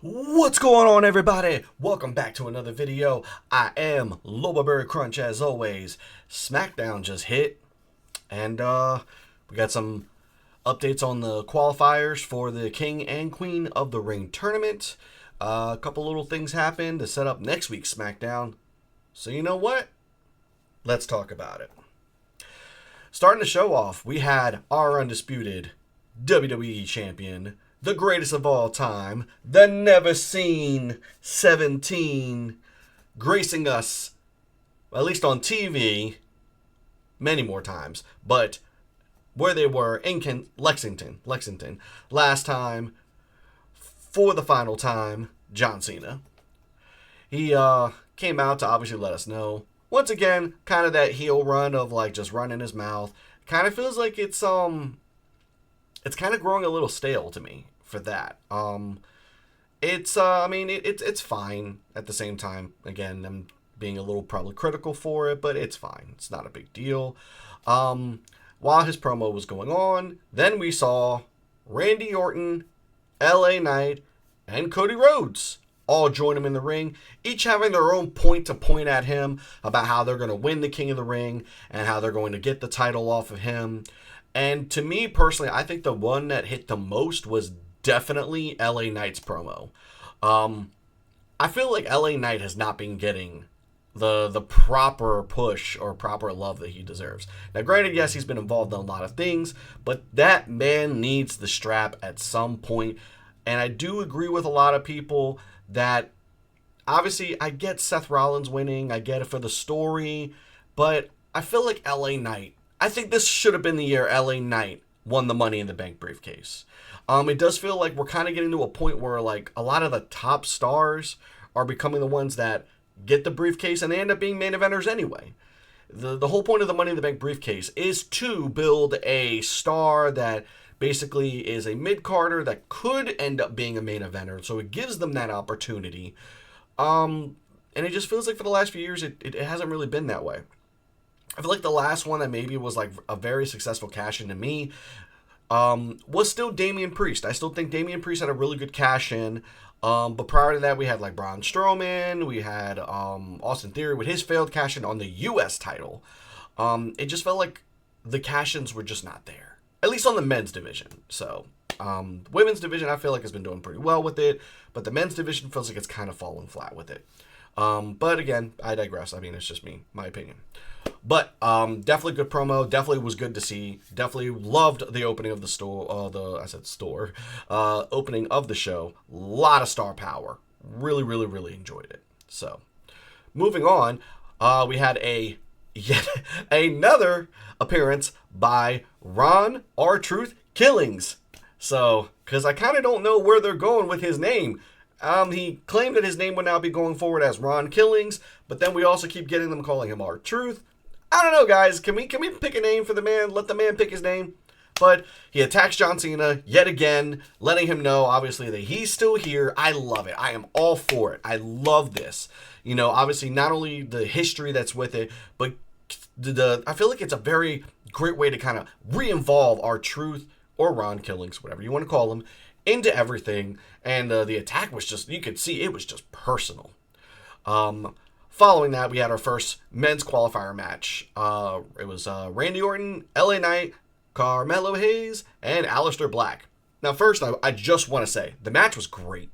What's going on, everybody? Welcome back to another video. I am Lobaberry Crunch as always. SmackDown just hit, and we got some updates on the qualifiers for the King and Queen of the Ring tournament. A couple little things happened to set up next week's SmackDown. So you know what? Let's talk about it. Starting the show off, we had our undisputed WWE champion, the greatest of all time, the never seen 17, gracing us, at least on TV, many more times, but where they were in Lexington, last time, for the final time, John Cena. He came out to obviously let us know, once again, kind of that heel run of like just running his mouth. Kind of feels like it's kind of growing a little stale to me for that. It's fine at the same time. Again, I'm being a little probably critical for it, but it's fine. It's not a big deal. While his promo was going on, then we saw Randy Orton, LA Knight, and Cody Rhodes all join him in the ring, each having their own point to point at him about how they're going to win the King of the Ring and how they're going to get the title off of him. And to me personally, I think the one that hit the most was definitely LA Knight's promo. I feel like LA Knight has not been getting the proper push or proper love that he deserves. Now, granted, yes, he's been involved in a lot of things, but that man needs the strap at some point. And I do agree with a lot of people that obviously I get Seth Rollins winning, I get it for the story, but I feel like LA Knight, I think this should have been the year LA Knight won the Money in the Bank briefcase. It does feel like we're kind of getting to a point where like a lot of the top stars are becoming the ones that get the briefcase and they end up being main eventers anyway. The whole point of the Money in the Bank briefcase is to build a star that basically is a mid-carder that could end up being a main eventer. So it gives them that opportunity. And it just feels like for the last few years, it hasn't really been that way. I feel like the last one that maybe was like a very successful cash-in to me was still Damian Priest. I still think Damian Priest had a really good cash-in. But prior to that, we had like Braun Strowman. We had Austin Theory with his failed cash-in on the U.S. title. It just felt like the cash-ins were just not there. At least on the men's division. So, women's division, I feel like has been doing pretty well with it. But the men's division feels like it's kind of fallen flat with it. But again, I digress. I mean, it's just me, my opinion. But definitely good promo. Definitely was good to see. Definitely loved the opening of the store. Opening of the show. A lot of star power. Really, really, really enjoyed it. So, moving on, we had yet another appearance by Ron R-Truth Killings. So, because I kind of don't know where they're going with his name. He claimed that his name would now be going forward as Ron Killings, but then we also keep getting them calling him R-Truth. I don't know, guys. Can we pick a name for the man? Let the man pick his name. But he attacks John Cena yet again, letting him know, obviously, that he's still here. I love it. I am all for it. I love this. You know, obviously, not only the history that's with it, but I feel like it's a very great way to kind of re-involve R-Truth or Ron Killings, whatever you want to call him, into everything. And the attack was just, you could see it was just personal. Following that, we had our first men's qualifier match. It was Randy Orton, LA Knight, Carmelo Hayes, and Aleister Black. Now, first, I just want to say, the match was great.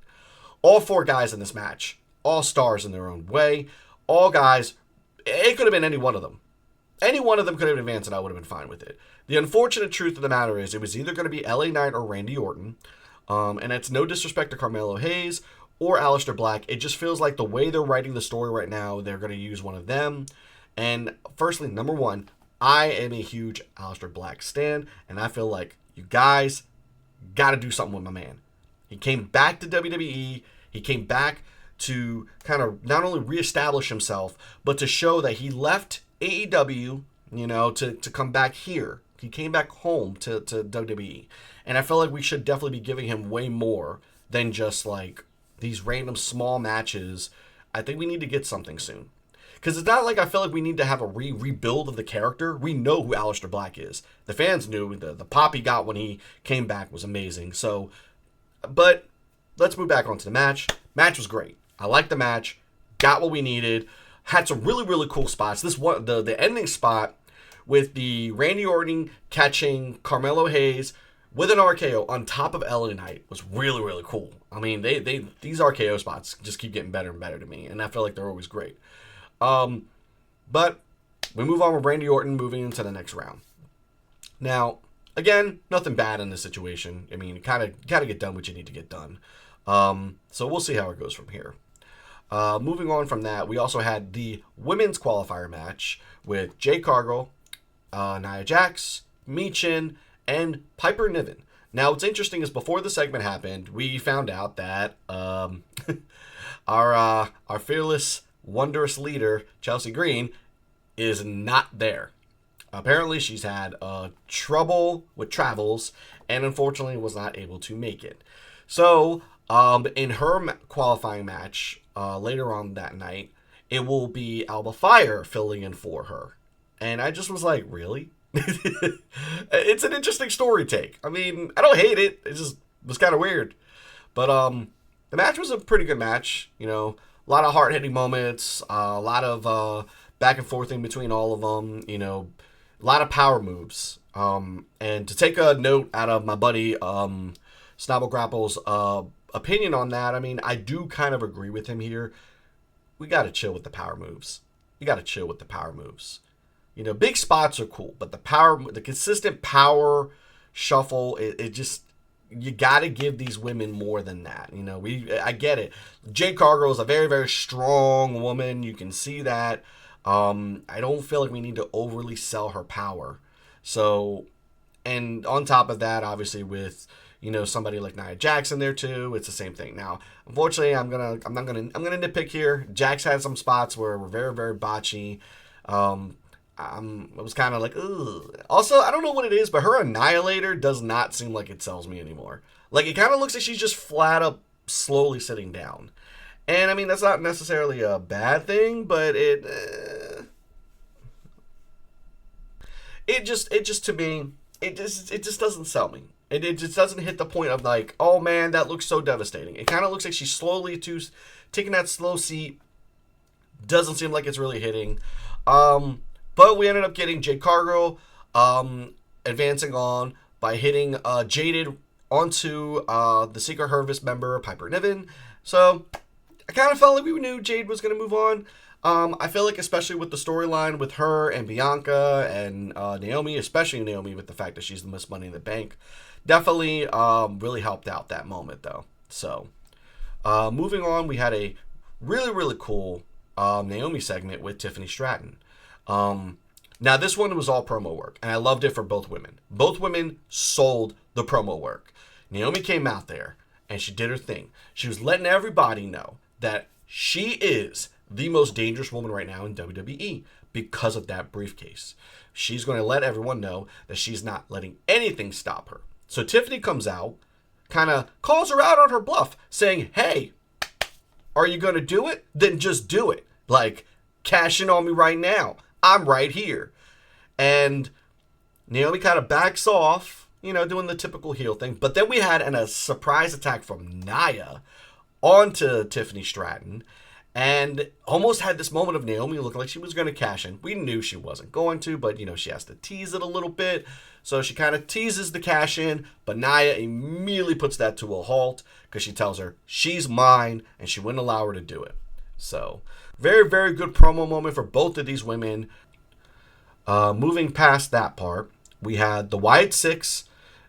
All four guys in this match, all stars in their own way. All guys, it could have been any one of them. Any one of them could have advanced and I would have been fine with it. The unfortunate truth of the matter is it was either going to be LA Knight or Randy Orton. And it's no disrespect to Carmelo Hayes or Aleister Black. It just feels like the way they're writing the story right now, they're going to use one of them. And firstly, number one, I am a huge Aleister Black stan. And I feel like you guys got to do something with my man. He came back to WWE. He came back to kind of not only reestablish himself, but to show that he left AEW, you know, to come back here. He came back home to WWE. And I feel like we should definitely be giving him way more than just like these random small matches. I think we need to get something soon. Because it's not like I feel like we need to have a rebuild of the character. We know who Aleister Black is. The fans knew. The pop he got when he came back was amazing. So, but let's move back onto the match. Match was great. I liked the match. Got what we needed. Had some really, really cool spots. This one, the ending spot with the Randy Orton catching Carmelo Hayes with an RKO on top of LA Knight was really, really cool. I mean, these RKO spots just keep getting better and better to me, and I feel like they're always great. But we move on with Randy Orton moving into the next round. Now, again, nothing bad in this situation. I mean, you kind of get done what you need to get done. So we'll see how it goes from here. Moving on from that, we also had the women's qualifier match with Jade Cargill, Nia Jax, Michin, and Piper Niven. Now, what's interesting is before the segment happened, we found out that our fearless, wondrous leader, Chelsea Green, is not there. Apparently, she's had trouble with travels and unfortunately was not able to make it. So, in her qualifying match later on that night, it will be Alba Fire filling in for her. And I just was like, really? It's an interesting story take. I mean, I don't hate it. It just was kind of weird. But the match was a pretty good match. You know, a lot of hard-hitting moments, a lot of back and forth in between all of them. You know, a lot of power moves. And to take a note out of my buddy Snobble Grapple's opinion on that, I mean, I do kind of agree with him here. We got to chill with the power moves. You got to chill with the power moves. You know, big spots are cool, but the consistent power shuffle, it just, you got to give these women more than that. You know, I get it. Jade Cargill is a very, very strong woman. You can see that. I don't feel like we need to overly sell her power. So, and on top of that, obviously with, you know, somebody like Nia Jax in there too, it's the same thing. Now, unfortunately, I'm gonna nitpick here. Jax had some spots where were very, very botchy. It was kind of like, ugh. Also, I don't know what it is, but her Annihilator does not seem like it sells me anymore. Like, it kind of looks like she's just flat up, slowly sitting down. And, I mean, that's not necessarily a bad thing, but it just to me, it just doesn't sell me. It just doesn't hit the point of like, oh man, that looks so devastating. It kind of looks like she's slowly taking that slow seat. Doesn't seem like it's really hitting. But we ended up getting Jade Cargill advancing on by hitting Jaded onto the Secret Harvest member, Piper Niven. So I kind of felt like we knew Jade was going to move on. I feel like especially with the storyline with her and Bianca and Naomi, especially Naomi with the fact that she's the most Money in the Bank, definitely really helped out that moment though. So moving on, we had a really, really cool Naomi segment with Tiffany Stratton. Now this one was all promo work, and I loved it for both women. Both women sold the promo work. Naomi came out there, and she did her thing. She was letting everybody know that she is the most dangerous woman right now in WWE because of that briefcase. She's going to let everyone know that she's not letting anything stop her. So Tiffany comes out, kind of calls her out on her bluff, saying, hey, are you going to do it? Then just do it. Like, cash in on me right now. I'm right here. And Naomi kind of backs off, you know, doing the typical heel thing. But then we had a surprise attack from Nia onto Tiffany Stratton. And almost had this moment of Naomi looking like she was going to cash in. We knew she wasn't going to, but, you know, she has to tease it a little bit. So she kind of teases the cash in, but Nia immediately puts that to a halt because she tells her she's mine and she wouldn't allow her to do it. So very, very good promo moment for both of these women. Moving past that part, we had the Wyatt Six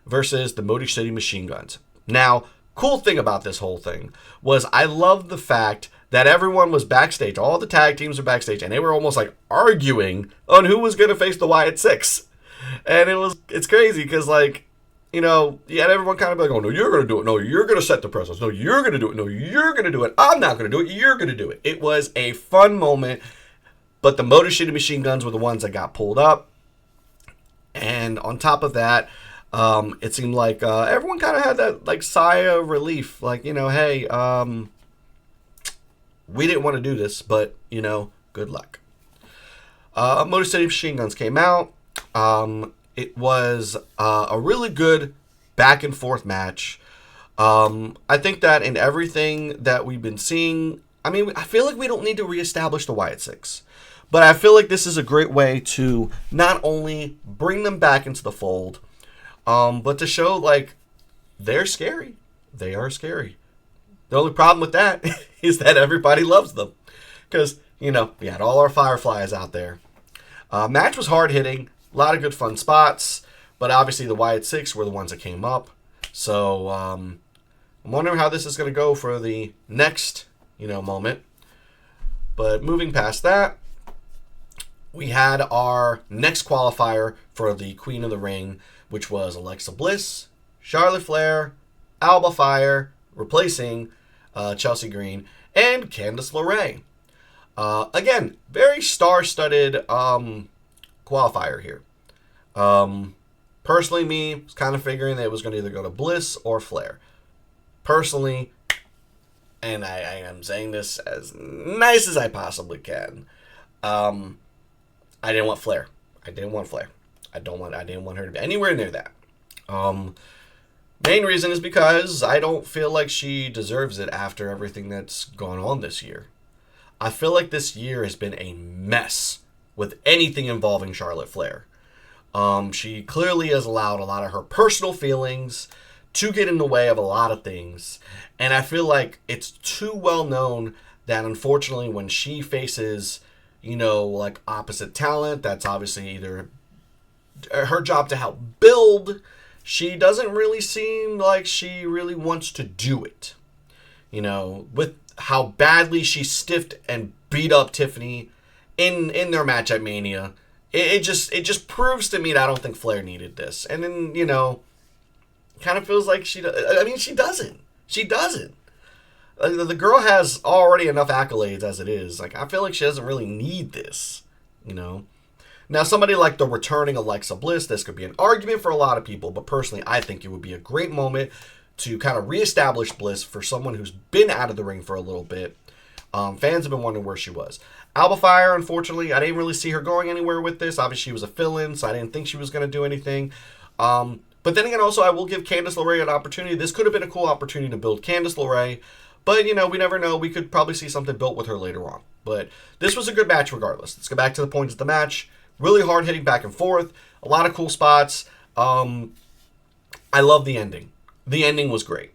versus the Motor City Machine Guns. Now, cool thing about this whole thing was I love the fact that everyone was backstage. All the tag teams were backstage, and they were almost like arguing on who was going to face the Wyatt Six. And it's crazy because, like, you know, you had everyone kind of like, oh, no, you're going to do it. No, you're going to set the precedence. No, you're going to do it. No, you're going to do it. I'm not going to do it. You're going to do it. It was a fun moment, but the Motor City Machine Guns were the ones that got pulled up. And on top of that, it seemed like everyone kind of had that, like, sigh of relief. Like, you know, hey, we didn't want to do this, but, you know, good luck. Motor City Machine Guns came out. It was a really good back and forth match. I think that in everything that we've been seeing, I mean, I feel like we don't need to reestablish the Wyatt Six. But I feel like this is a great way to not only bring them back into the fold, but to show, like, they're scary. They are scary. The only problem with that is that everybody loves them. Because, we had all our Fireflies out there. Match was hard hitting. A lot of good fun spots. But obviously the Wyatt Six were the ones that came up. So, I'm wondering how this is going to go for the next, moment. But moving past that, we had our next qualifier for the Queen of the Ring, which was Alexa Bliss, Charlotte Flair, Alba Fire, replacing Chelsea Green, and Candice LeRae. Again, very star-studded qualifier here. Personally, me, was kind of figuring that it was going to either go to Bliss or Flair. Personally, and I am saying this as nice as I possibly can, I didn't want Flair. I didn't want her to be anywhere near that. Main reason is because I don't feel like she deserves it after everything that's gone on this year. I feel like this year has been a mess with anything involving Charlotte Flair. She clearly has allowed a lot of her personal feelings to get in the way of a lot of things. And I feel like it's too well known that unfortunately when she faces, like opposite talent, that's obviously either her job to help build, she doesn't really seem like she really wants to do it. With how badly she stiffed and beat up Tiffany in their match at Mania, it just proves to me that I don't think Flair needed this. And then, kind of feels like she doesn't. She doesn't. The girl has already enough accolades as it is. Like, I feel like she doesn't really need this, Now, somebody like the returning Alexa Bliss, this could be an argument for a lot of people, but personally, I think it would be a great moment to kind of reestablish Bliss for someone who's been out of the ring for a little bit. Fans have been wondering where she was. Alba Fire, unfortunately, I didn't really see her going anywhere with this. Obviously, she was a fill-in, so I didn't think she was going to do anything. But then again, also, I will give Candice LeRae an opportunity. This could have been a cool opportunity to build Candice LeRae. But, we never know. We could probably see something built with her later on. But this was a good match regardless. Let's go back to the points of the match. Really hard hitting back and forth. A lot of cool spots. I love the ending. The ending was great.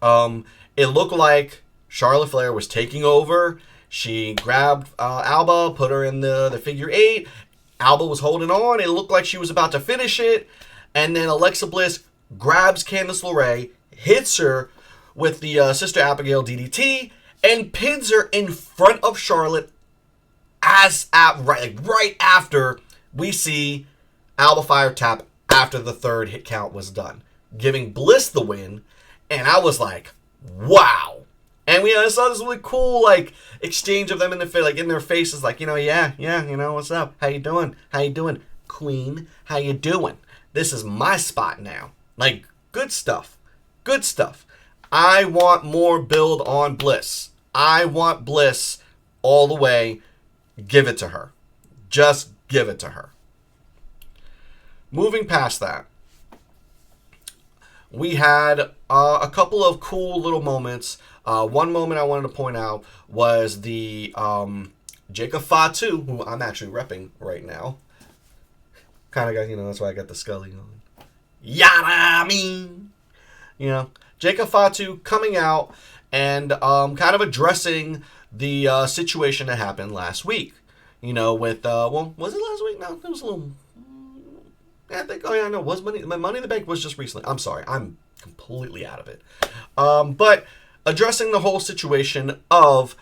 It looked like Charlotte Flair was taking over. She grabbed Alba, put her in the figure 8. Alba was holding on. It looked like she was about to finish it. And then Alexa Bliss grabs Candice LeRae, hits her with the Sister Abigail DDT, and pins her in front of Charlotte right after we see Alba Fire tap after the third hit count was done, giving Bliss the win. And I was like, wow. And we saw this really cool exchange of them in their faces, what's up? How you doing? Queen, how you doing? This is my spot now. Good stuff. Good stuff. I want more build on Bliss. I want Bliss all the way. Give it to her. Just give it to her. Moving past that, we had a couple of cool little moments. One moment I wanted to point out was the Jacob Fatu, who I'm actually repping right now. Kind of got, that's why I got the Scully on. Yadadamean. Jacob Fatu coming out and kind of addressing the situation that happened last week. With, was it last week? No, it was a little... I think, was Money in the Bank was just recently. I'm sorry, I'm completely out of it. But addressing the whole situation of,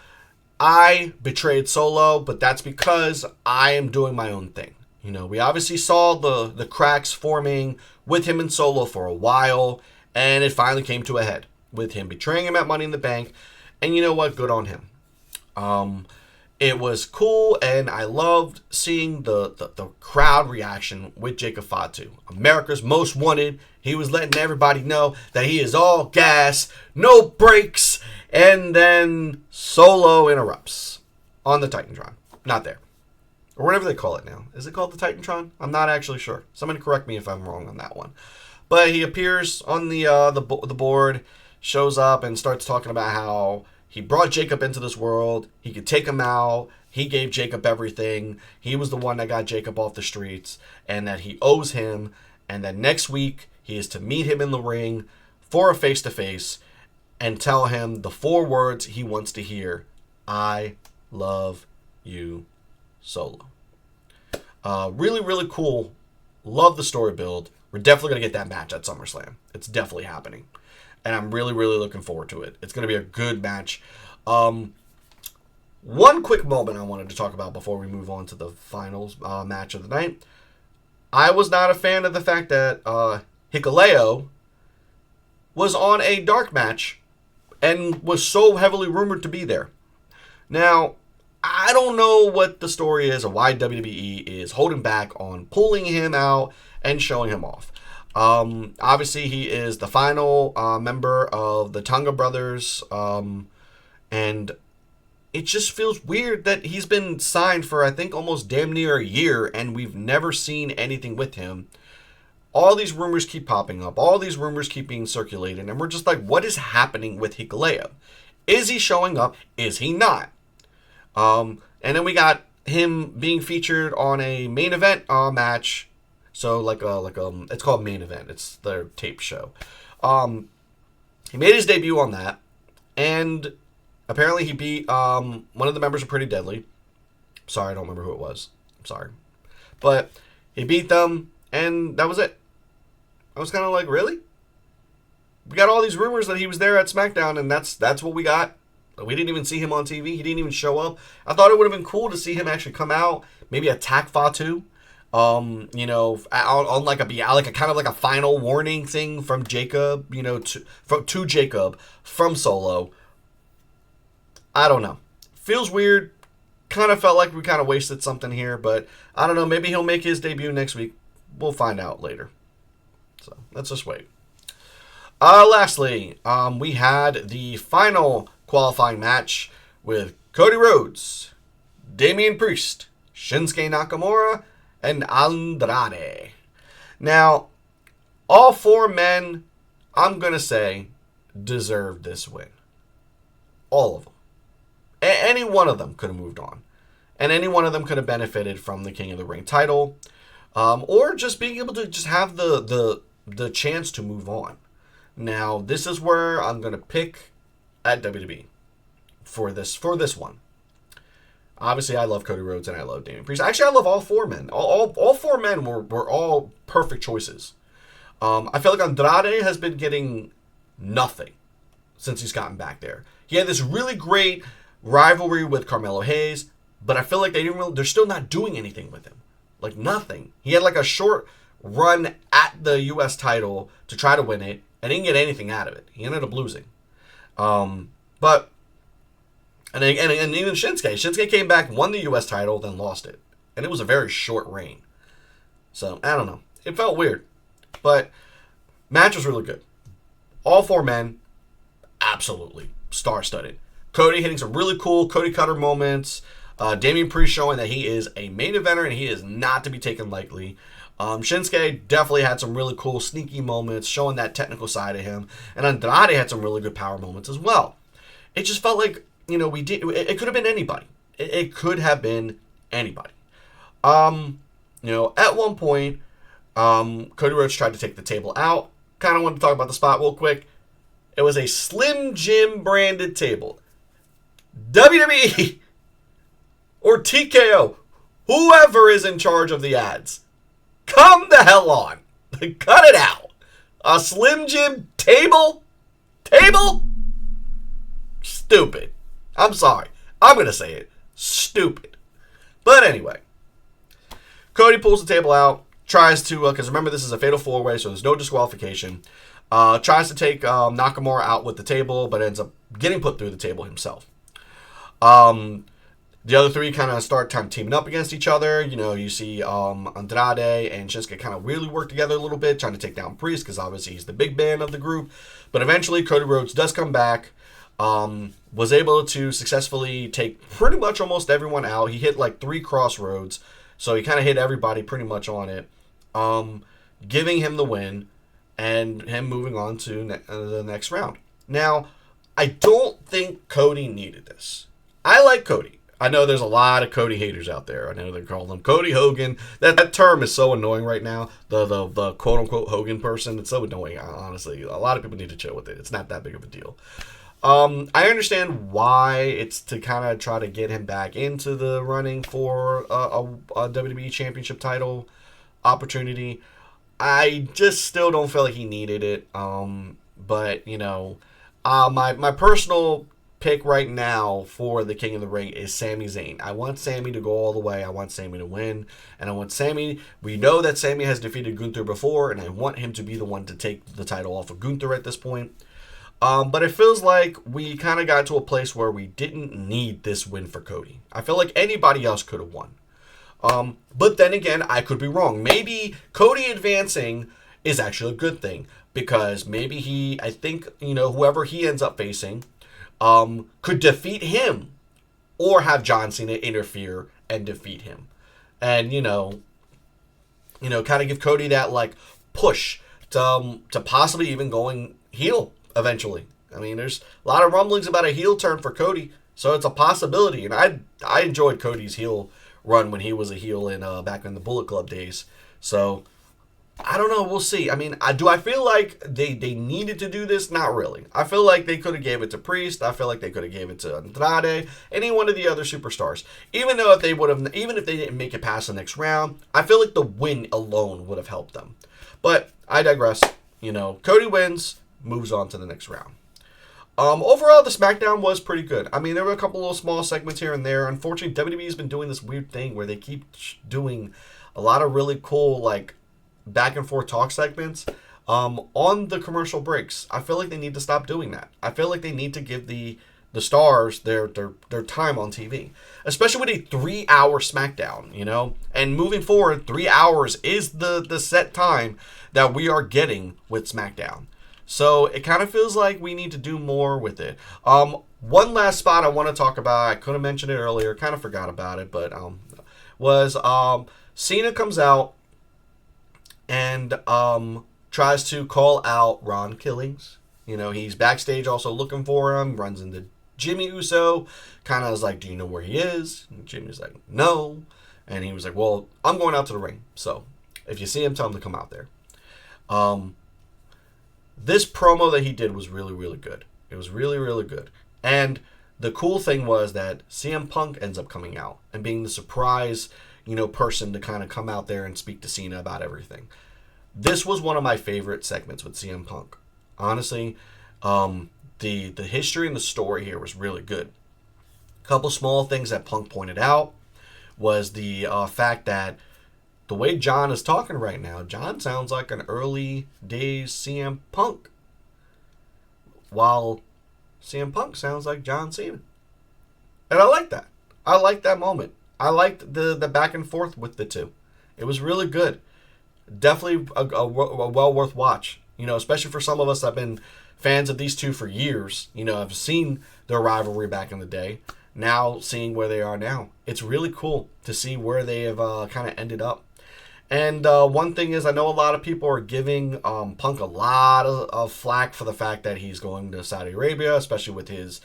I betrayed Solo, but that's because I am doing my own thing. We obviously saw the cracks forming with him and Solo for a while, and it finally came to a head with him betraying him at Money in the Bank. And you know what? Good on him. It was cool, and I loved seeing the crowd reaction with Jacob Fatu. America's Most Wanted. He was letting everybody know that he is all gas, no brakes, and then Solo interrupts on the Titantron. Not there. Or whatever they call it now. Is it called the Titantron? I'm not actually sure. Somebody correct me if I'm wrong on that one. But he appears on the board, shows up and starts talking about how he brought Jacob into this world. He could take him out. He gave Jacob everything. He was the one that got Jacob off the streets, and that he owes him. And that next week he is to meet him in the ring for a face-to-face and tell him the 4 words he wants to hear. I love you, Solo. Really, really cool. Love the story build. We're definitely going to get that match at SummerSlam. It's definitely happening. And I'm really, really looking forward to it. It's going to be a good match. One quick moment I wanted to talk about before we move on to the finals match of the night. I was not a fan of the fact that Hikuleo was on a dark match and was so heavily rumored to be there. Now, I don't know what the story is or why WWE is holding back on pulling him out and showing him off. Obviously, he is the final member of the Tonga Brothers, and it just feels weird that he's been signed for, I think, almost damn near a year, and we've never seen anything with him. All these rumors keep popping up. All these rumors keep being circulated, and we're just like, what is happening with Hikuleo? Is he showing up? Is he not? And then we got him being featured on a main event match. So it's called Main Event. It's their tape show. He made his debut on that, and apparently he beat one of the members of Pretty Deadly. Sorry, I don't remember who it was. I'm sorry, but he beat them, and that was it. I was kind of like, really? We got all these rumors that he was there at SmackDown, and that's what we got. We didn't even see him on TV. He didn't even show up. I thought it would have been cool to see him actually come out, maybe attack Fatu. On like a kind of like a final warning thing from Jacob, to Jacob from Solo. I don't know. Feels weird. Kind of felt like we kind of wasted something here, but I don't know. Maybe he'll make his debut next week. We'll find out later. So let's just wait. Lastly, we had the final qualifying match with Cody Rhodes, Damian Priest, Shinsuke Nakamura, and Andrade. Now, all 4 men, I'm going to say, deserved this win. All of them. Any one of them could have moved on. And any one of them could have benefited from the King of the Ring title. Or just being able to just have the chance to move on. Now, this is where I'm going to pick at WWE for this one. Obviously, I love Cody Rhodes and I love Damian Priest. Actually, I love all 4 men. All 4 men were all perfect choices. I feel like Andrade has been getting nothing since he's gotten back there. He had this really great rivalry with Carmelo Hayes, but I feel like they're still not doing anything with him. Like, nothing. He had like a short run at the U.S. title to try to win it, and didn't get anything out of it. He ended up losing. But even Shinsuke came back, won the U.S. title, then lost it. And it was a very short reign. So, I don't know. It felt weird. But match was really good. All 4 men, absolutely star-studded. Cody hitting some really cool Cody Cutter moments. Damian Priest showing that he is a main eventer and he is not to be taken lightly. Shinsuke definitely had some really cool sneaky moments, showing that technical side of him. And Andrade had some really good power moments as well. It just felt like, it could have been anybody. It could have been anybody. At one point, Cody Rhodes tried to take the table out. Kind of wanted to talk about the spot real quick. It was a Slim Jim branded table. WWE or TKO, whoever is in charge of the ads, come the hell on. Cut it out. A Slim Jim table? Stupid. I'm sorry. I'm going to say it. Stupid. But anyway, Cody pulls the table out, tries to, because remember this is a fatal 4-way, so there's no disqualification. Tries to take Nakamura out with the table, but ends up getting put through the table himself. The other 3 kind of start teaming up against each other. You see Andrade and Shinsuke kind of really work together a little bit, trying to take down Priest, because obviously he's the big man of the group. But eventually Cody Rhodes does come back, was able to successfully take pretty much almost everyone out. He hit like 3 crossroads, so he kind of hit everybody pretty much on it, giving him the win and him moving on to the next round. Now, I don't think Cody needed this. I like Cody. I know there's a lot of Cody haters out there. I know they call him Cody Hogan. That term is so annoying right now. The quote unquote Hogan person. It's so annoying. Honestly, a lot of people need to chill with it. It's not that big of a deal. I understand why it's to kind of try to get him back into the running for a WWE Championship title opportunity. I just still don't feel like he needed it. But you know, my personal pick right now for the King of the Ring is Sami Zayn. I want Sami to go all the way. I want Sami to win, and I want Sami. We know that Sami has defeated Gunther before, and I want him to be the one to take the title off of Gunther at this point. But it feels like we kind of got to a place where we didn't need this win for Cody. I feel like anybody else could have won. But then again, I could be wrong. Maybe Cody advancing is actually a good thing because maybe I think, you know, whoever he ends up facing could defeat him or have John Cena interfere and defeat him. And, you know, kind of give Cody that, like, push to possibly even going heel eventually. I mean, there's a lot of rumblings about a heel turn for Cody, so it's a possibility. And I enjoyed Cody's heel run when he was a heel in back in the Bullet Club days. So I don't know. We'll see. I mean, do I feel like they needed to do this? Not really. I feel like they could have gave it to Priest. I feel like they could have gave it to Andrade, any one of the other superstars. Even if they didn't make it past the next round, I feel like the win alone would have helped them. But I digress. You know, Cody wins, moves on to the next round. Overall, the SmackDown was pretty good. I mean, there were a couple little small segments here and there. Unfortunately, WWE's been doing this weird thing where they keep doing a lot of really cool, like, back and forth talk segments on the commercial breaks. I feel like they need to stop doing that. I feel like they need to give the stars their time on TV, especially with a 3-hour SmackDown, you know. And moving forward, 3 hours is the set time that we are getting with SmackDown. So it kind of feels like we need to do more with it. One last spot I want to talk about, I could have mentioned it earlier, kind of forgot about it, but was Cena comes out and tries to call out Ron Killings. You know, he's backstage also looking for him, runs into Jimmy Uso, kind of is like, do you know where he is? And Jimmy's like, no. And he was like, well, I'm going out to the ring. So if you see him, tell him to come out there. This promo that he did was really, really good. It was really, really good. And the cool thing was that CM Punk ends up coming out and being the surprise, you know, person to kind of come out there and speak to Cena about everything. This was one of my favorite segments with CM Punk. Honestly, the history and the story here was really good. A couple small things that Punk pointed out was the fact that the way John is talking right now, John sounds like an early days CM Punk, while CM Punk sounds like John Cena. And I like that. I like that moment. I liked the back and forth with the two. It was really good. Definitely a well worth watch. You know, especially for some of us that have been fans of these two for years. You know, I've seen their rivalry back in the day. Now seeing where they are now, it's really cool to see where they have kind of ended up. And one thing is, I know a lot of people are giving Punk a lot of flack for the fact that he's going to Saudi Arabia, especially with his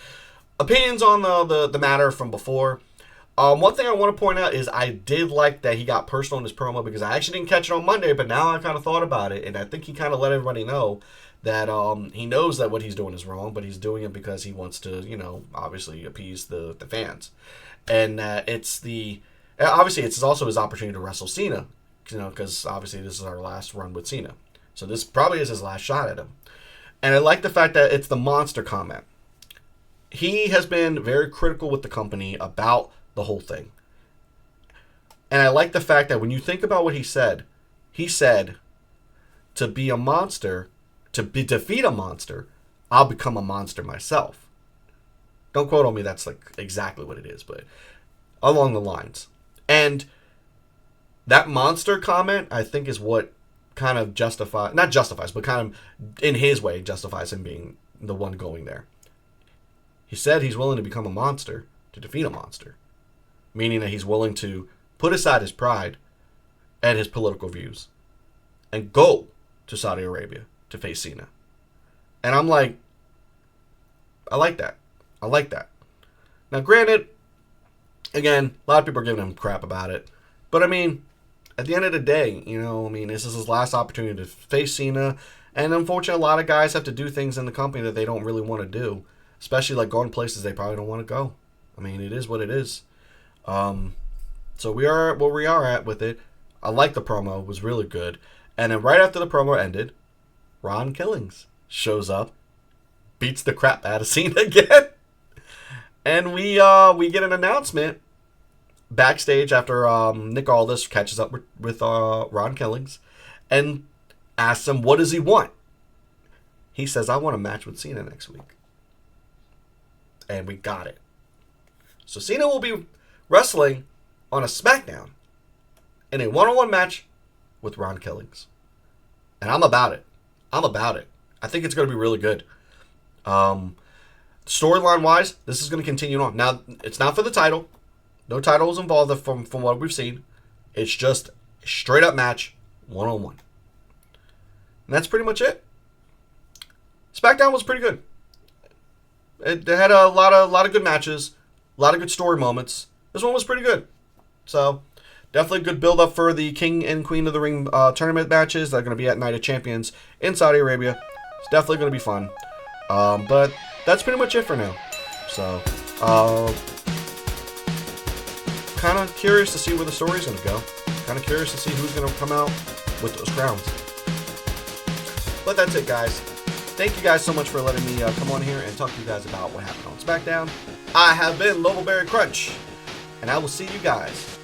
opinions on the matter from before. One thing I want to point out is I did like that he got personal in his promo because I actually didn't catch it on Monday, but now I kind of thought about it, and I think he kind of let everybody know that he knows that what he's doing is wrong, but he's doing it because he wants to, you know, obviously appease the fans. And obviously it's also his opportunity to wrestle Cena. You know, because obviously this is our last run with Cena. So this probably is his last shot at him. And I like the fact that it's the monster comment. He has been very critical with the company about the whole thing. And I like the fact that when you think about what he said to be a monster, defeat a monster, I'll become a monster myself. Don't quote on me, that's like exactly what it is, but along the lines. And that monster comment, I think, is what kind of not justifies, but kind of, in his way, justifies him being the one going there. He said he's willing to become a monster to defeat a monster. Meaning that he's willing to put aside his pride and his political views and go to Saudi Arabia to face Cena. And I'm like, I like that. I like that. Now, granted, again, a lot of people are giving him crap about it. But, I mean, at the end of the day, you know, I mean, this is his last opportunity to face Cena. And unfortunately, a lot of guys have to do things in the company that they don't really want to do. Especially, like, going places they probably don't want to go. I mean, it is what it is. So we are where we are at with it. I like the promo. It was really good. And then right after the promo ended, Ron Killings shows up, beats the crap out of Cena again. And we get an announcement backstage after Nick Aldis catches up with Ron Killings and asks him, what does he want? He says, I want a match with Cena next week. And we got it. So Cena will be wrestling on a SmackDown in a one-on-one match with Ron Killings. And I'm about it. I'm about it. I think it's going to be really good. Storyline-wise, this is going to continue on. Now, it's not for the title. No titles involved from what we've seen. It's just a straight-up match, one-on-one. And that's pretty much it. SmackDown was pretty good. It had a lot of good matches, a lot of good story moments. This one was pretty good. So, definitely a good build-up for the King and Queen of the Ring tournament matches that are going to be at Night of Champions in Saudi Arabia. It's definitely going to be fun. But that's pretty much it for now. So, kind of curious to see where the story's going to go. Kind of curious to see who's going to come out with those crowns. But that's it, guys. Thank you guys so much for letting me come on here and talk to you guys about what happened on SmackDown. I have been Loboberry Crunch, and I will see you guys